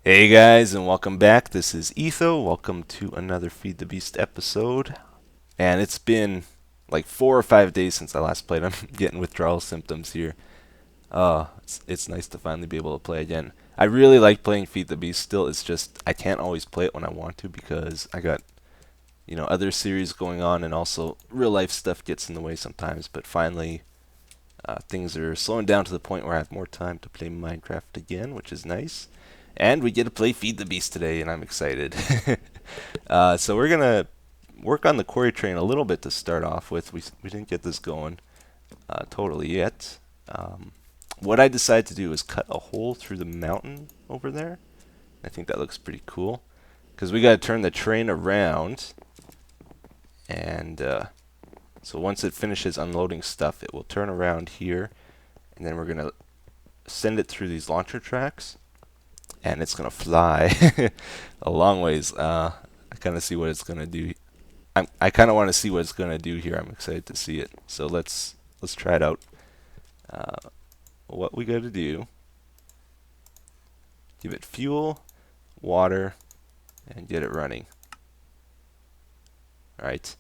Hey guys, and welcome back. This is Etho. Welcome to another Feed the Beast episode. And it's been like 4 or 5 days since I last played. I'm getting withdrawal symptoms here. It's nice to finally be able to play again. I really like playing Feed the Beast still. It's just I can't always play it when I want to because I got, other series going on, and also real life stuff gets in the way sometimes. But finally, things are slowing down to the point where I have more time to play Minecraft again, which is nice. And we get to play Feed the Beast today, and I'm excited. So we're gonna work on the quarry train a little bit to start off with. We didn't get this going totally yet. What I decided to do is cut a hole through the mountain over there. I think that looks pretty cool because we got to turn the train around, and so once it finishes unloading stuff, it will turn around here, and then we're gonna send it through these launcher tracks, and it's gonna fly a long ways. I kind of see what it's gonna do. I kind of want to see what it's gonna do here. I'm excited to see it. So let's try it out. What we gotta do: give it fuel, water, and get it running. All right.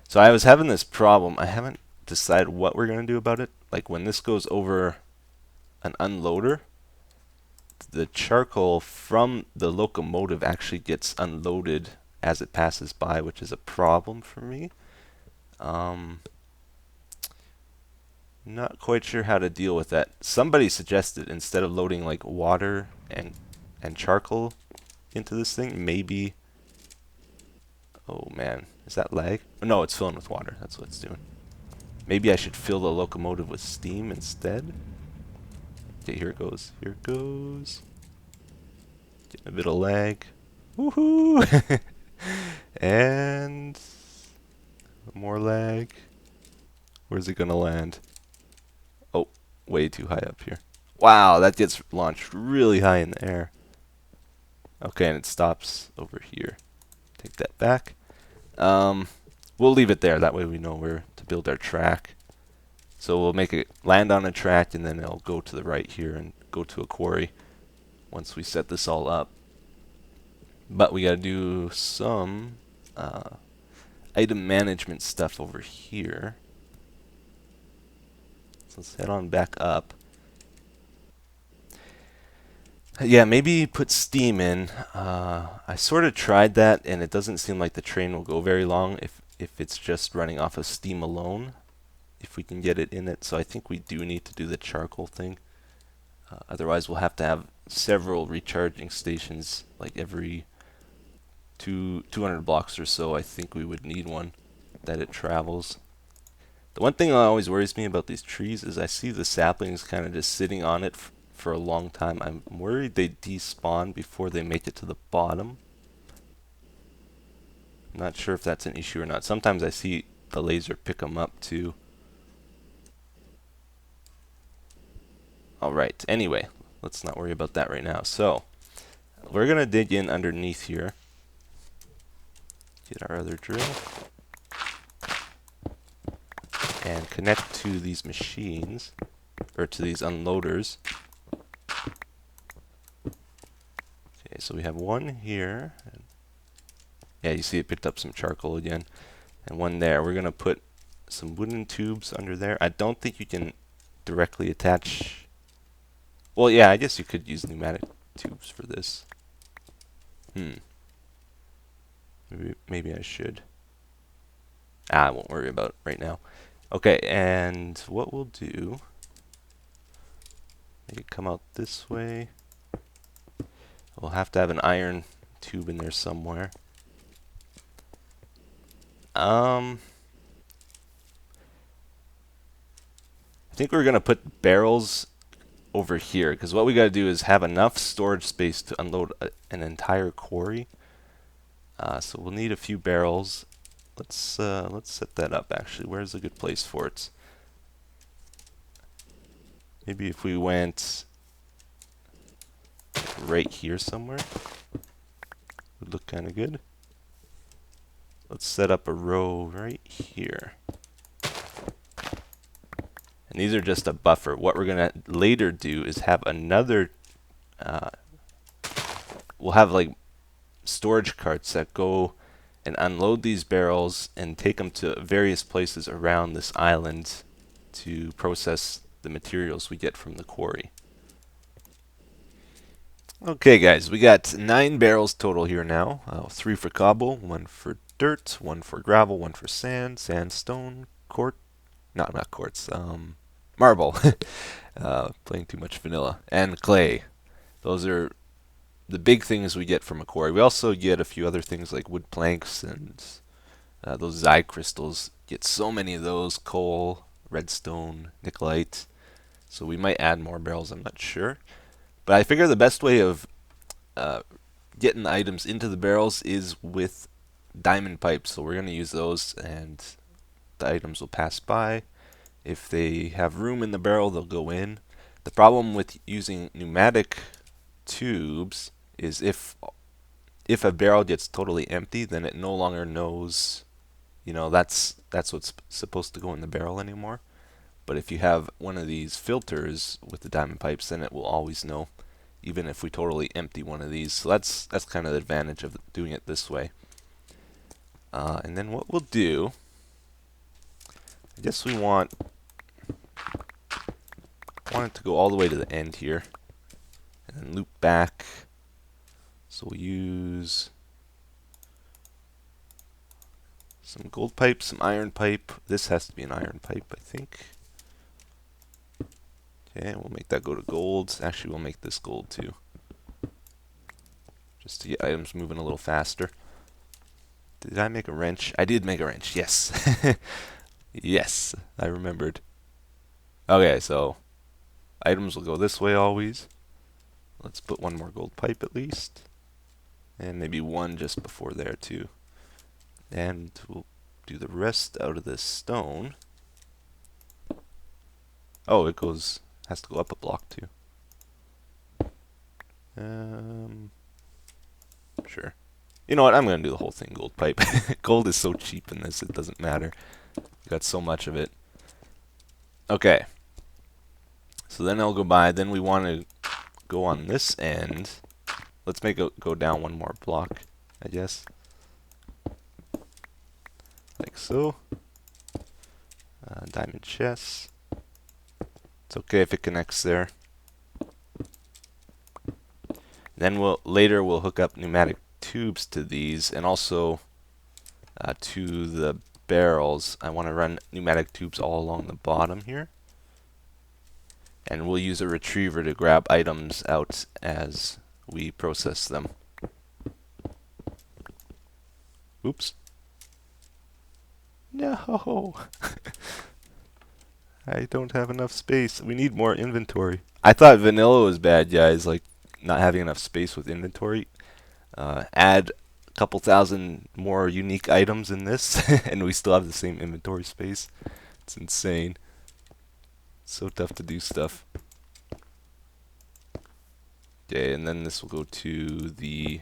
So I was having this problem. I haven't decided what we're gonna do about it. Like when this goes over an unloader, the charcoal from the locomotive actually gets unloaded as it passes by, which is a problem for me. Not quite sure how to deal with that. Somebody suggested instead of loading like water and charcoal into this thing, maybe. Oh man, is that lag? Oh, no, it's filling with water. That's what it's doing. Maybe I should fill the locomotive with steam instead. Okay, here it goes. Here it goes. Getting a bit of lag. Woohoo! And more lag. Where's it gonna land? Oh, way too high up here. Wow, that gets launched really high in the air. Okay, and it stops over here. Take that back. We'll leave it there. That way we know where to build our track. So we'll make it land on a track, and then it'll go to the right here and go to a quarry once we set this all up. But we gotta do some item management stuff over here. So let's head on back up. Yeah, maybe put steam in. I sort of tried that, and it doesn't seem like the train will go very long if it's just running off of steam alone, if we can get it in it. So I think we do need to do the charcoal thing. Otherwise, we'll have to have several recharging stations, like every 200 blocks or so. I think we would need one that it travels. The one thing that always worries me about these trees is I see the saplings kind of just sitting on it for a long time. I'm worried they despawn before they make it to the bottom. I'm not sure if that's an issue or not. Sometimes I see the laser pick them up too. Alright, anyway, let's not worry about that right now. So, we're going to dig in underneath here. Get our other drill. And connect to these machines, or to these unloaders. Okay, so we have one here. Yeah, you see it picked up some charcoal again. And one there. We're going to put some wooden tubes under there. I don't think you can directly attach... Well, yeah, I guess you could use pneumatic tubes for this. Maybe I should. I won't worry about it right now. Okay, and what we'll do... Make it come out this way. We'll have to have an iron tube in there somewhere. I think we're going to put barrels over here, because what we got to do is have enough storage space to unload an entire quarry. So we'll need a few barrels. Let's set that up actually. Where's a good place for it? Maybe if we went right here somewhere, would look kind of good. Let's set up a row right here. And these are just a buffer. What we're going to later do is have another we'll have like storage carts that go and unload these barrels and take them to various places around this island to process the materials we get from the quarry. Okay guys, we got 9 barrels total here now. 3 for cobble, 1 for dirt, 1 for gravel, 1 for sand, sandstone, not quartz, marble. Playing too much vanilla. And clay. Those are the big things we get from a quarry. We also get a few other things like wood planks and those Xi crystals. Get so many of those, coal, redstone, nickelite. So we might add more barrels, I'm not sure. But I figure the best way of getting the items into the barrels is with diamond pipes. So we're going to use those, and the items will pass by. If they have room in the barrel, they'll go in. The problem with using pneumatic tubes is if a barrel gets totally empty, then it no longer knows, that's what's supposed to go in the barrel anymore. But if you have one of these filters with the diamond pipes, then it will always know, even if we totally empty one of these. So that's kind of the advantage of doing it this way. And then what we'll do, I guess we want it to go all the way to the end here, and then loop back. So we'll use some gold pipe, some iron pipe. This has to be an iron pipe, I think. Okay, we'll make that go to gold. Actually, we'll make this gold too, just to get items moving a little faster. Did I make a wrench? I did make a wrench, yes. Yes, I remembered. Okay, so items will go this way always. Let's put 1 more gold pipe at least. And maybe 1 just before there too. And we'll do the rest out of this stone. Oh, has to go up a block too. Sure. You know what? I'm going to do the whole thing gold pipe. Gold is so cheap in this, it doesn't matter. We got so much of it. Okay. So then I'll go by. Then we want to go on this end. Let's make it go down 1 more block, I guess. Like so. Diamond chest. It's okay if it connects there. Then later we'll hook up pneumatic tubes to these, and also to the barrels. I want to run pneumatic tubes all along the bottom here. And we'll use a retriever to grab items out as we process them. Oops. No. I don't have enough space. We need more inventory. I thought vanilla was bad, guys, like not having enough space with inventory. Add a couple thousand more unique items in this, and we still have the same inventory space. It's insane. So tough to do stuff. Okay, and then this will go to the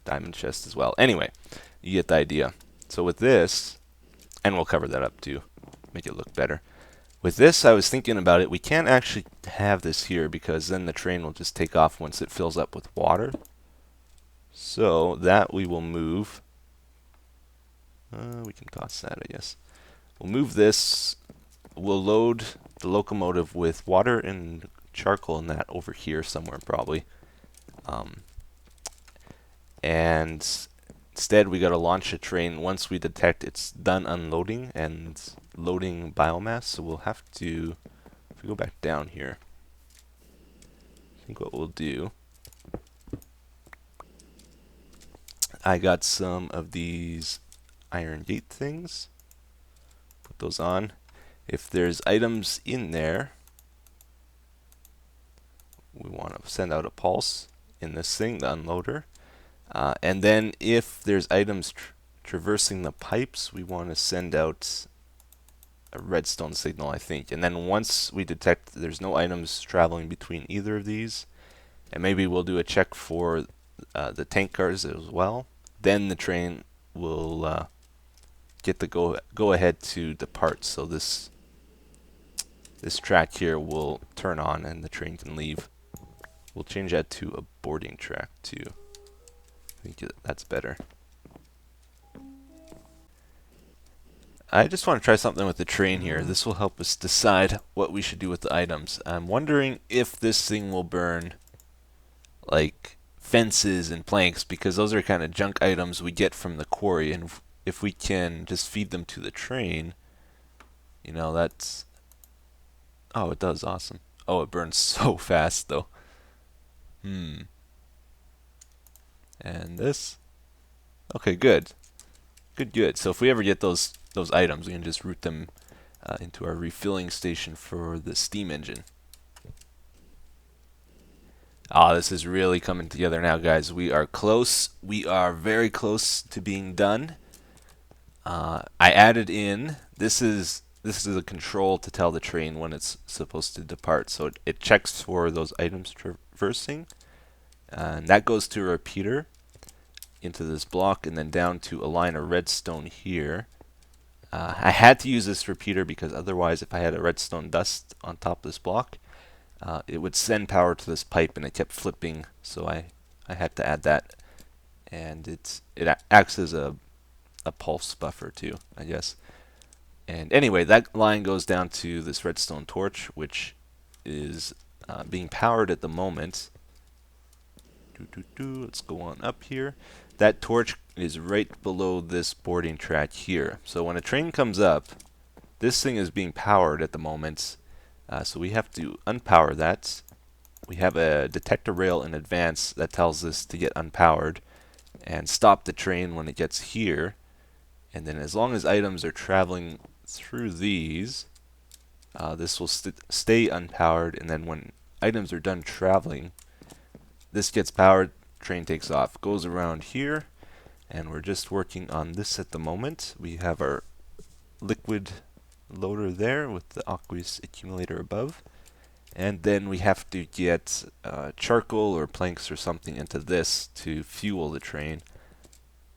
diamond chest as well. Anyway, you get the idea. So with this, and we'll cover that up too, make it look better. With this, I was thinking about it. We can't actually have this here because then the train will just take off once it fills up with water. So that we will move. We can toss that, I guess. We'll move this. We'll load the locomotive with water and charcoal and that over here somewhere probably. And instead we got to launch a train once we detect it's done unloading and loading biomass. So we'll have to, if we go back down here, I think what we'll do, I got some of these iron gate things. Put those on. If there's items in there, we want to send out a pulse in this thing, the unloader. And then if there's items traversing the pipes, we want to send out a redstone signal, I think. And then once we detect there's no items traveling between either of these, and maybe we'll do a check for the tank cars as well, then the train will get the go ahead to depart. So this track here will turn on and the train can leave. We'll change that to a boarding track too. I think that's better. I just want to try something with the train here. This will help us decide what we should do with the items. I'm wondering if this thing will burn like fences and planks, because those are kind of junk items we get from the quarry, and if we can just feed them to the train, you know, that's... Oh, it does, awesome. Oh, it burns so fast though. And this? Okay, good. Good. So if we ever get those items, we can just route them into our refilling station for the steam engine. Ah, this is really coming together now, guys. We are close. We are very close to being done. I added in, this is a control to tell the train when it's supposed to depart. So it checks for those items traversing, and that goes to a repeater into this block, and then down to a line of redstone here. I had to use this repeater because otherwise, if I had a redstone dust on top of this block, it would send power to this pipe, and it kept flipping. So I had to add that, and it acts as a pulse buffer too, I guess. And anyway, that line goes down to this redstone torch, which is being powered at the moment. Let's go on up here. That torch is right below this boarding track here. So when a train comes up, this thing is being powered at the moment. So we have to unpower that. We have a detector rail in advance that tells us to get unpowered and stop the train when it gets here. And then as long as items are traveling through these, this will stay unpowered, and then when items are done traveling, this gets powered, train takes off, goes around here, and we're just working on this at the moment. We have our liquid loader there with the aqueous accumulator above, and then we have to get charcoal or planks or something into this to fuel the train.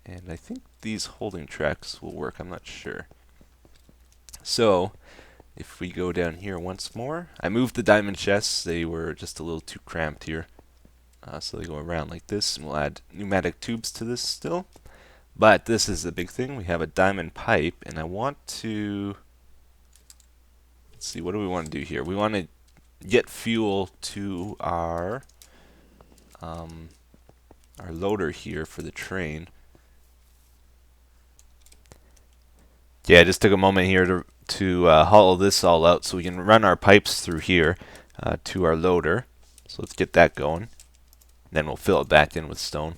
And I think these holding tracks will work, I'm not sure. So if we go down here once more, I moved the diamond chests, they were just a little too cramped here. So they go around like this, and we'll add pneumatic tubes to this still. But this is the big thing, we have a diamond pipe, and I want to... Let's see, what do we want to do here? We want to get fuel to our loader here for the train. Yeah, I just took a moment here to hollow this all out so we can run our pipes through here to our loader. So let's get that going. Then we'll fill it back in with stone.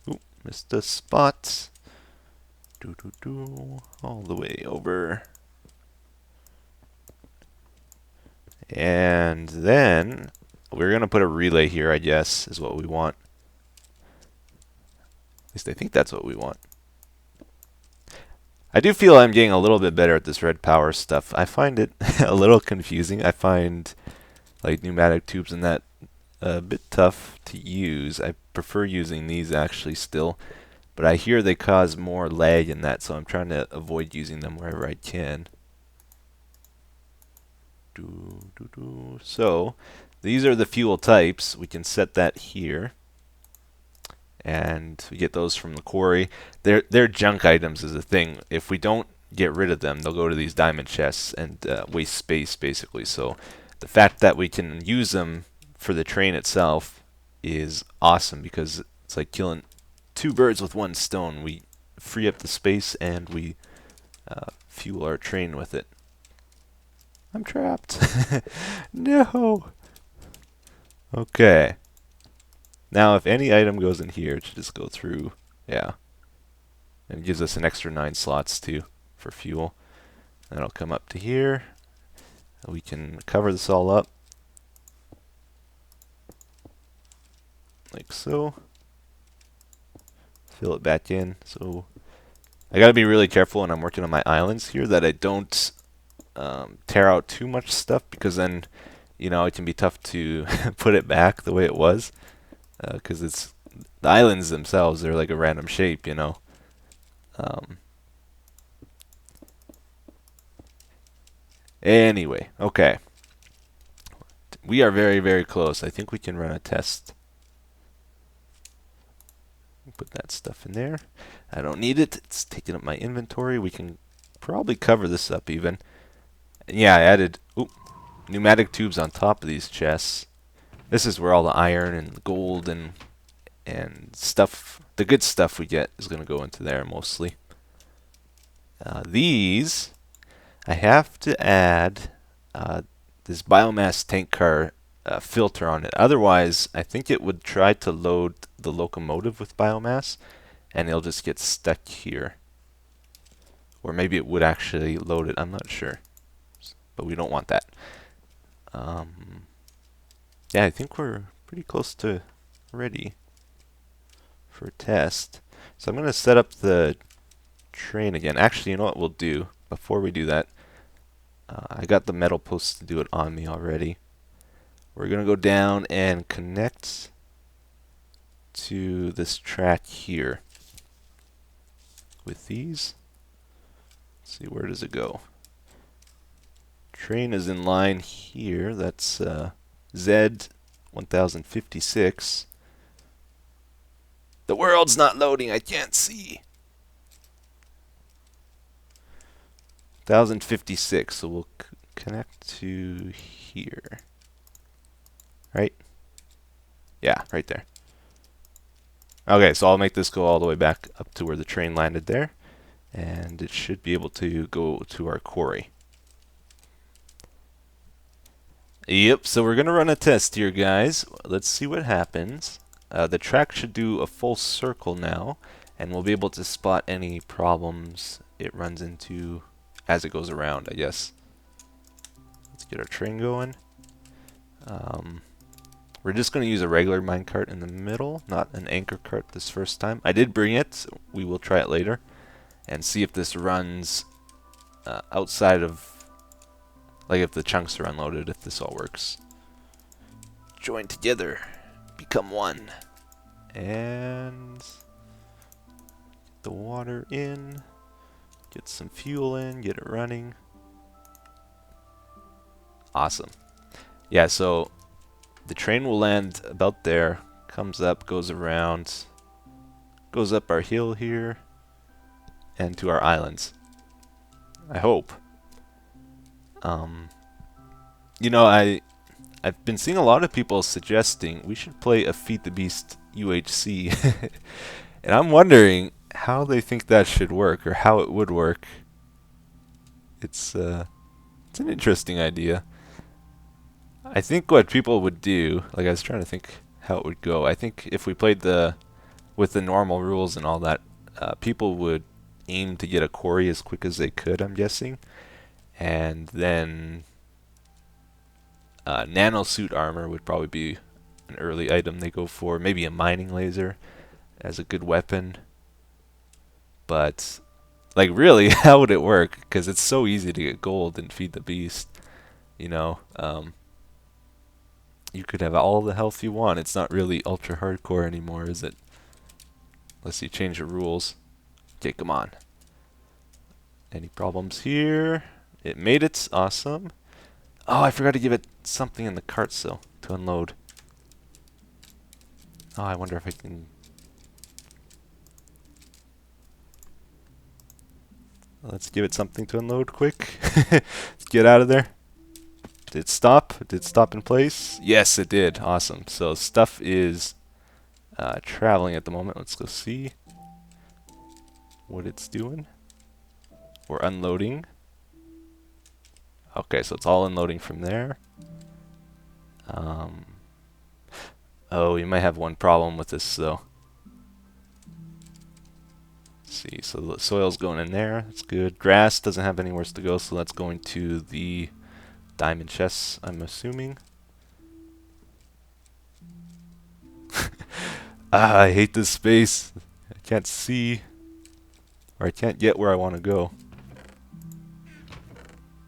Oop, missed a spot. All the way over. And then we're going to put a relay here, I guess, is what we want. At least I think that's what we want. I do feel I'm getting a little bit better at this red power stuff. I find it a little confusing. I find like pneumatic tubes and that a bit tough to use. I prefer using these actually still, but I hear they cause more lag in that, so I'm trying to avoid using them wherever I can. So these are the fuel types. We can set that here, and we get those from the quarry. They're junk items is the thing. If we don't get rid of them, they'll go to these diamond chests and waste space basically. So the fact that we can use them for the train itself is awesome, because it's like killing two birds with one stone. We free up the space and we fuel our train with it. I'm trapped. No. Okay. Now, if any item goes in here, it should just go through. Yeah. And it gives us an extra 9 slots, too, for fuel. And it'll come up to here. We can cover this all up. Like so. Fill it back in. So, I gotta be really careful when I'm working on my islands here that I don't tear out too much stuff, because then, you know, it can be tough to put it back the way it was. Because it's the islands themselves, they're like a random shape, you know. Anyway, okay. We are very, very close. I think we can run a test. Put that stuff in there. I don't need it. It's taking up my inventory. We can probably cover this up even. Yeah, I added pneumatic tubes on top of these chests. This is where all the iron and gold and stuff, the good stuff we get, is going to go into there mostly. These, I have to add this biomass tank car filter on it. Otherwise, I think it would try to load the locomotive with biomass, and it'll just get stuck here. Or maybe it would actually load it. I'm not sure. But we don't want that. Yeah, I think we're pretty close to ready for a test. So I'm going to set up the train again. Actually, you know what we'll do before we do that? I got the metal posts to do it on me already. We're going to go down and connect to this track here with these. Let's see, where does it go? Train is in line here. That's Z1056. The world's not loading. I can't see. 1056. So we'll connect to here. Right? Yeah, right there. Okay, so I'll make this go all the way back up to where the train landed there. And it should be able to go to our quarry. Yep, so we're going to run a test here, guys. Let's see what happens. The track should do a full circle now, and we'll be able to spot any problems it runs into as it goes around, I guess. Let's get our train going. We're just going to use a regular minecart in the middle, not an anchor cart this first time. I did bring it. So we will try it later and see if this runs outside of, like if the chunks are unloaded, if this all works. Join together. Become one. And get the water in. Get some fuel in. Get it running. Awesome. Yeah, so the train will land about there. Comes up, goes around. Goes up our hill here. And to our islands. I hope. You know, I've been seeing a lot of people suggesting we should play a Feed the Beast UHC. And I'm wondering how they think that should work, or how it would work. It's an interesting idea. I think what people would do, like I was trying to think how it would go. I think if we played with the normal rules and all that, people would aim to get a quarry as quick as they could, I'm guessing. And then nano suit armor would probably be an early item they go for. Maybe a mining laser as a good weapon. But, like, really, how would it work? Because it's so easy to get gold and Feed the Beast. You know, you could have all the health you want. It's not really ultra hardcore anymore, is it? Unless you change the rules. Okay, come on. Any problems here? It made it. Awesome. Oh, I forgot to give it something in the cart, so to unload. Oh, I wonder if I can. Let's give it something to unload quick. Let's get out of there. Did it stop? Did it stop in place? Yes, it did. Awesome. So stuff is traveling at the moment. Let's go see what it's doing. We're unloading. Okay, so it's all unloading from there. Oh, we might have one problem with this though. Let's see, so the soil's going in there. That's good. Grass doesn't have anywhere to go, so that's going to the diamond chests, I'm assuming. I hate this space. I can't see, or I can't get where I want to go.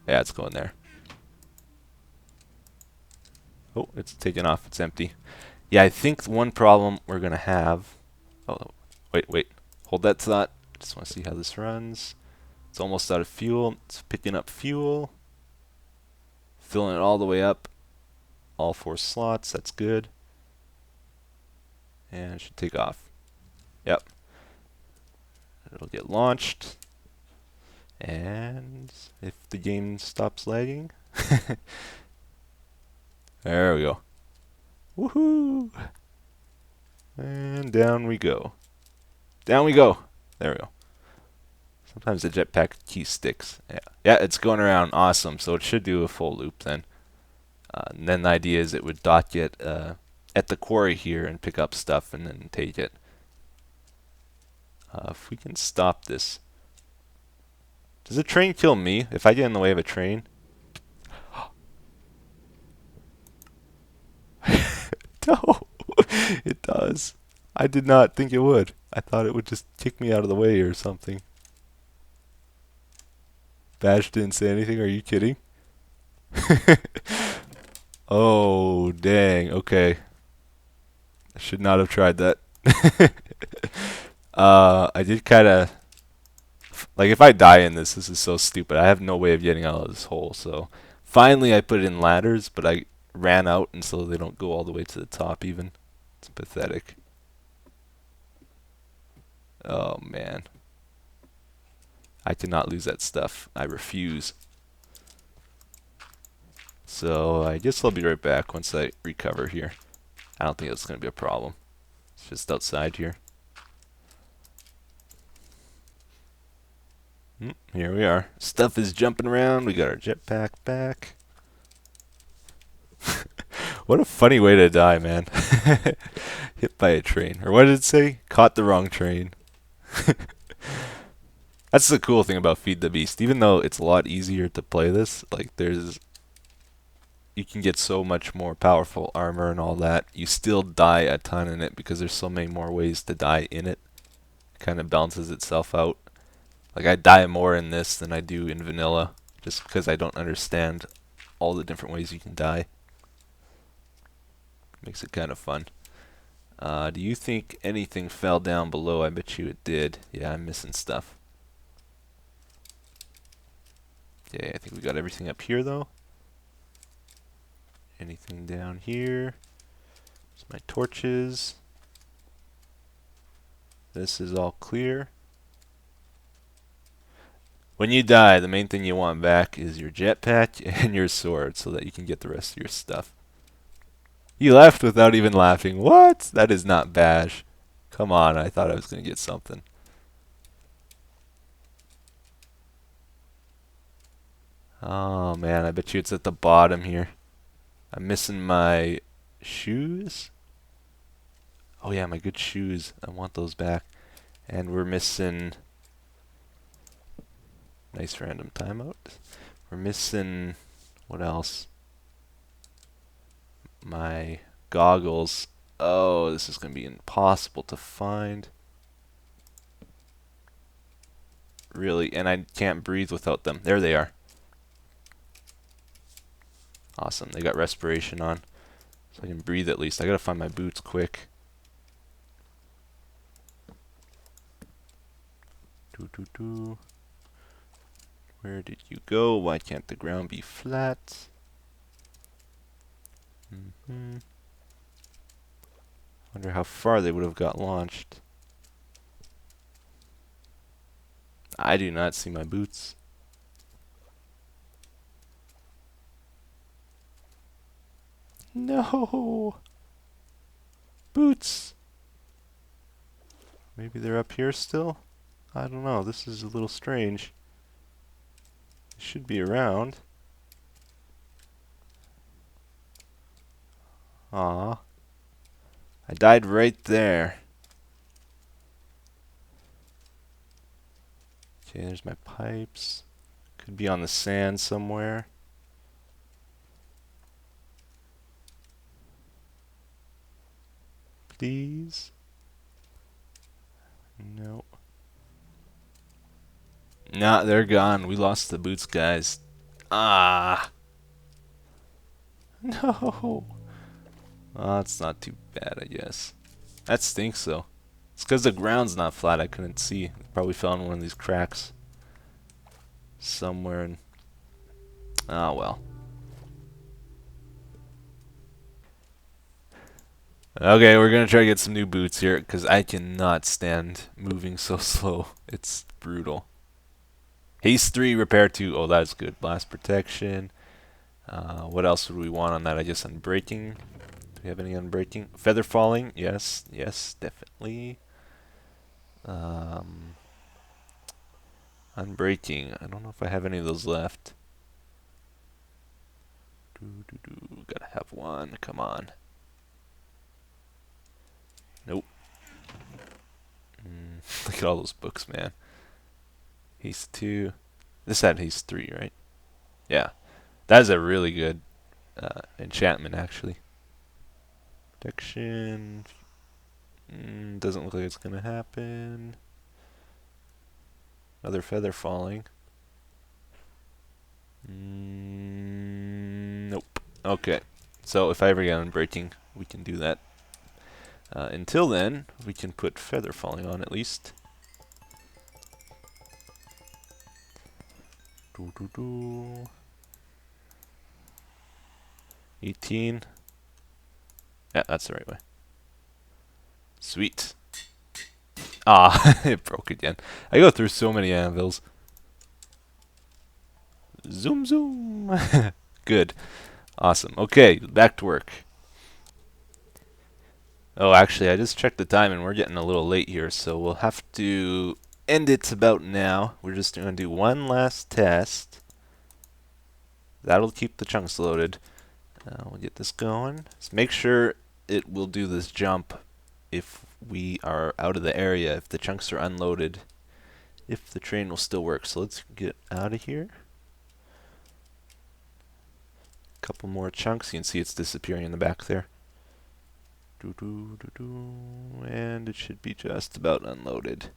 Yeah, it's going there. Oh, it's taken off. It's empty. Yeah, I think one problem we're going to have... Oh, wait. Hold that thought. Just want to see how this runs. It's almost out of fuel. It's picking up fuel. Filling it all the way up. all 4 slots. That's good. And it should take off. Yep. It'll get launched. And if the game stops lagging, there we go. Woohoo! And down we go. Down we go. There we go. Sometimes the jetpack key sticks. Yeah, it's going around. Awesome. So it should do a full loop then. And then the idea is it would dock it at the quarry here and pick up stuff and then take it. If we can stop this. Does a train kill me if I get in the way of a train? No, it does. I did not think it would. I thought it would just kick me out of the way or something. Bash didn't say anything. Are you kidding? Oh, dang. Okay. I should not have tried that. I did kind of... Like, if I die in this, this is so stupid. I have no way of getting out of this hole, so... Finally, I put it in ladders, but I ran out, and so they don't go all the way to the top, even. It's pathetic. Oh, man. I cannot lose that stuff. I refuse. So, I guess I'll be right back once I recover here. I don't think it's going to be a problem. It's just outside here. Here we are. Stuff is jumping around. We got our jetpack back. What a funny way to die, man. Hit by a train. Or what did it say? Caught the wrong train. That's the cool thing about Feed the Beast. Even though it's a lot easier to play this, like you can get so much more powerful armor and all that. You still die a ton in it because there's so many more ways to die in it. It kind of balances itself out. Like, I die more in this than I do in vanilla, just because I don't understand all the different ways you can die. Makes it kind of fun. Do you think anything fell down below? I bet you it did. Yeah, I'm missing stuff. Yeah, I think we got everything up here, though. Anything down here? There's my torches. This is all clear. When you die, the main thing you want back is your jetpack and your sword so that you can get the rest of your stuff. You left without even laughing. What? That is not Bash. Come on, I thought I was going to get something. Oh man, I bet you it's at the bottom here. I'm missing my shoes. Oh yeah, my good shoes. I want those back. And we're missing... Nice random timeout. We're missing... What else? My goggles. Oh, this is going to be impossible to find. Really, and I can't breathe without them. There they are. Awesome, they got respiration on. So I can breathe at least. I gotta find my boots quick. Where did you go? Why can't the ground be flat? Wonder how far they would have got launched. I do not see my boots. No! Boots! Maybe they're up here still? I don't know. This is a little strange. They should be around. Aw. I died right there. Okay, there's my pipes. Could be on the sand somewhere. Please. No. Nah, they're gone. We lost the boots, guys. Ah. No. Oh, it's not too bad, I guess. That stinks, though. It's because the ground's not flat. I couldn't see. It probably fell in one of these cracks somewhere. Ah, well. Okay, we're gonna try to get some new boots here, because I cannot stand moving so slow. It's brutal. Haste 3, repair 2. Oh, that's good. Blast protection. What else would we want on that? I guess unbreaking. Do we have any unbreaking? Feather falling. Yes, yes, definitely. Um, unbreaking. I don't know if I have any of those left. Gotta have one. Come on. Nope. Look at all those books, man. Haste 2. This had haste 3, right? Yeah. That is a really good enchantment, actually. Protection. Doesn't look like it's gonna happen. Another feather falling. Nope. Okay. So if I ever get unbreaking, we can do that. Until then, we can put feather falling on at least. 18. Yeah, that's the right way. Sweet. Ah, it broke again. I go through so many anvils. Zoom, zoom. Good. Awesome. Okay, back to work. Oh, actually, I just checked the time and we're getting a little late here, so we'll have to end it about now. We're just going to do one last test. That'll keep the chunks loaded. We'll get this going. Just make sure it will do this jump if we are out of the area, if the chunks are unloaded, if the train will still work. So let's get out of here. A couple more chunks. You can see it's disappearing in the back there. And it should be just about unloaded.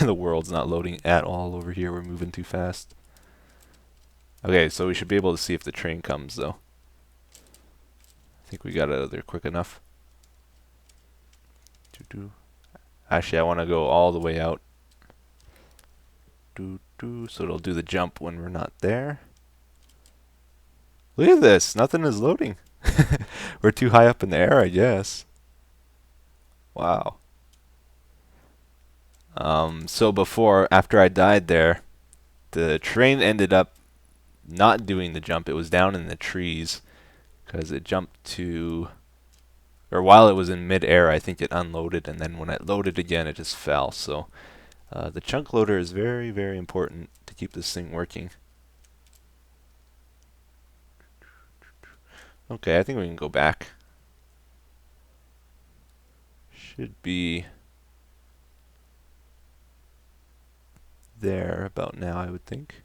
The world's not loading at all over here. We're moving too fast. Okay, so we should be able to see if the train comes, though. I think we got out of there quick enough. Actually, I want to go all the way out. So it'll do the jump when we're not there. Look at this. Nothing is loading. We're too high up in the air, I guess. Wow. So before, after I died there, the train ended up not doing the jump. It was down in the trees because it jumped to, or while it was in mid-air, I think it unloaded, and then when it loaded again, it just fell. So the chunk loader is very, very important to keep this thing working. Okay, I think we can go back. Should be there about now, I would think.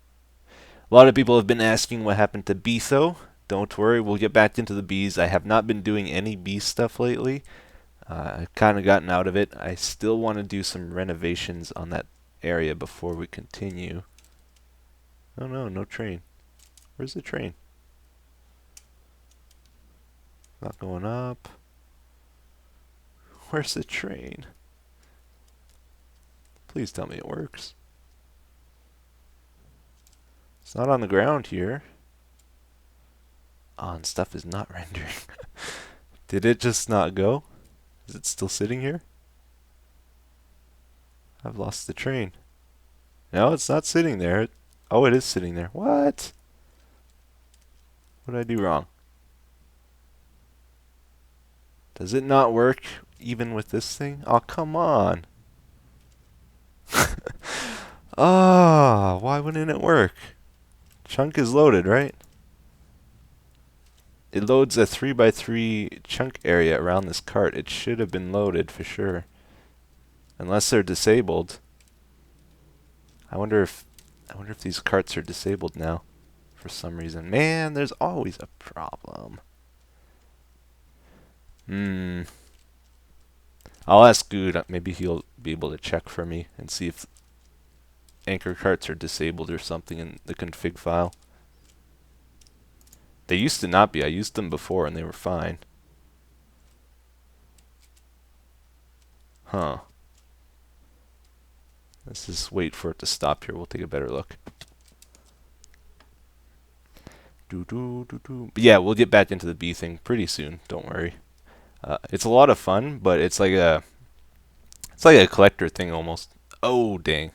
A lot of people have been asking what happened to Etho. Don't worry, we'll get back into the bees. I have not been doing any bee stuff lately. I've kind of gotten out of it. I still want to do some renovations on that area before we continue. Oh no, no train. Where's the train? Not going up. Where's the train? Please tell me it works. It's not on the ground here. Oh, and stuff is not rendering. Did it just not go? Is it still sitting here? I've lost the train. No, it's not sitting there. Oh, it is sitting there. What? What did I do wrong? Does it not work even with this thing? Oh, come on. Ah, why wouldn't it work? Chunk is loaded, right? It loads a 3x3 chunk area around this cart. It should have been loaded for sure. Unless they're disabled. I wonder if these carts are disabled now for some reason. Man, there's always a problem. I'll ask Guude. Maybe he'll be able to check for me and see if anchor carts are disabled or something in the config file. They used to not be. I used them before and they were fine. Huh. Let's just wait for it to stop here. We'll take a better look. But yeah, we'll get back into the bee thing pretty soon. Don't worry. It's a lot of fun, but it's like a collector thing almost. Oh dang!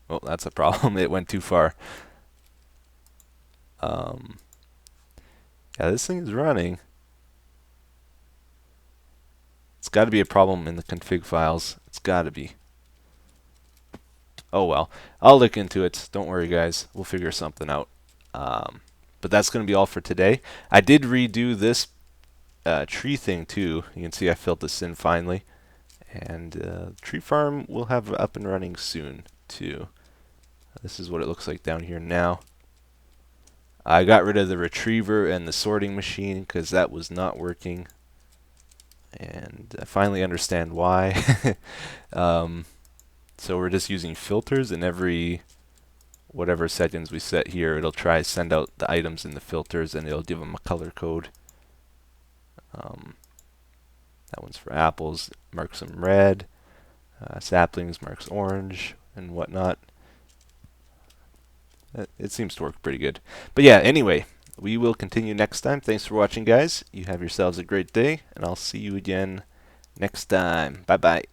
Well, that's a problem. It went too far. Um, yeah, this thing is running. It's got to be a problem in the config files. It's got to be. Oh well, I'll look into it. Don't worry, guys. We'll figure something out. But that's going to be all for today. I did redo this tree thing too. You can see I filled this in finally. And the tree farm will have up and running soon too. This is what it looks like down here now. I got rid of the retriever and the sorting machine because that was not working. And I finally understand why. So we're just using filters, and every whatever settings we set here, it'll try send out the items in the filters, and it'll give them a color code. That one's for apples, marks them red. Saplings marks orange, and whatnot. It seems to work pretty good. But yeah, anyway, we will continue next time. Thanks for watching, guys. You have yourselves a great day, and I'll see you again next time. Bye-bye.